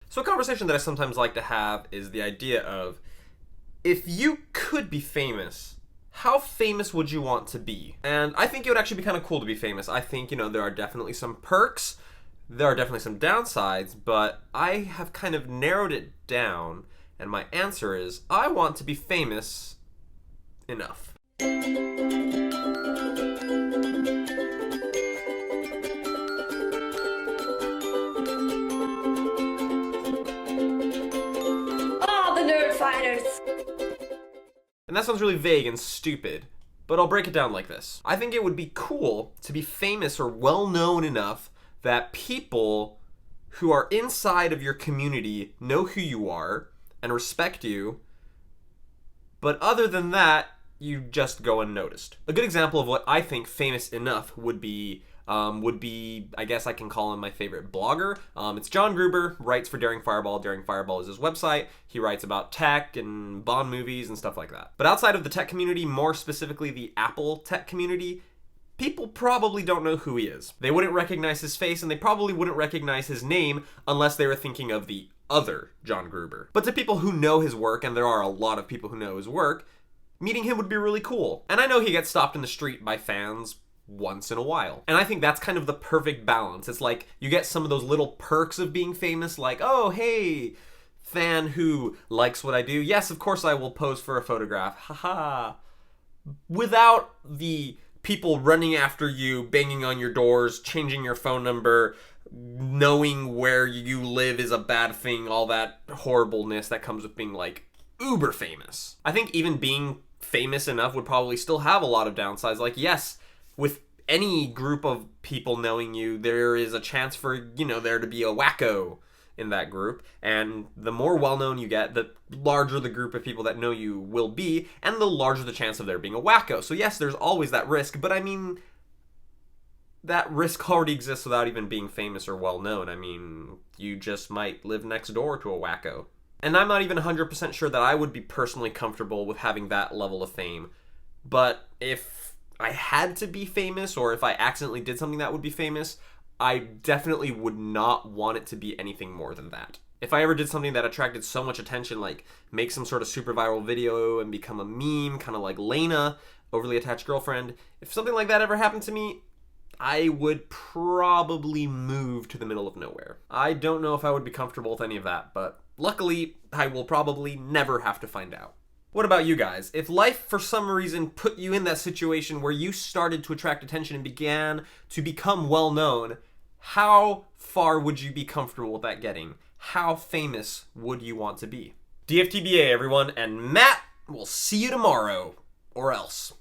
So a conversation that I sometimes like to have is the idea of, if you could be famous, how famous would you want to be? And I think it would actually be kind of cool to be famous. I think, there are definitely some perks, there are definitely some downsides, but I have kind of narrowed it down, and my answer is, I want to be famous enough. Ah, the nerd fighters! And that sounds really vague and stupid, but I'll break it down like this. I think it would be cool to be famous or well known enough that people who are inside of your community know who you are and respect you, but other than that, you just go unnoticed. A good example of what I think famous enough would be, I guess I can call him my favorite blogger. It's John Gruber, writes for Daring Fireball. Daring Fireball is his website. He writes about tech and Bond movies and stuff like that. But outside of the tech community, more specifically the Apple tech community, people probably don't know who he is. They wouldn't recognize his face, and they probably wouldn't recognize his name unless they were thinking of the other John Gruber. But to people who know his work, and there are a lot of people who know his work, meeting him would be really cool. And I know he gets stopped in the street by fans once in a while. And I think that's kind of the perfect balance. It's like you get some of those little perks of being famous, like, oh, hey, fan who likes what I do. Yes, of course I will pose for a photograph. Haha. Without the people running after you, banging on your doors, changing your phone number, knowing where you live is a bad thing, all that horribleness that comes with being like uber famous. I think even being famous enough would probably still have a lot of downsides. Like, yes, with any group of people knowing you, there is a chance for, there to be a wacko in that group. And the more well-known you get, the larger the group of people that know you will be, and the larger the chance of there being a wacko. So yes, there's always that risk, but I mean, that risk already exists without even being famous or well-known. I mean, you just might live next door to a wacko. And I'm not even 100% sure that I would be personally comfortable with having that level of fame. But if I had to be famous, or if I accidentally did something that would be famous, I definitely would not want it to be anything more than that. If I ever did something that attracted so much attention, like make some sort of super viral video and become a meme, kind of like Lena, overly attached girlfriend, if something like that ever happened to me, I would probably move to the middle of nowhere. I don't know if I would be comfortable with any of that, but luckily, I will probably never have to find out. What about you guys? If life, for some reason, put you in that situation where you started to attract attention and began to become well-known, how far would you be comfortable with that getting? How famous would you want to be? DFTBA, everyone, and Matt will see you tomorrow, or else.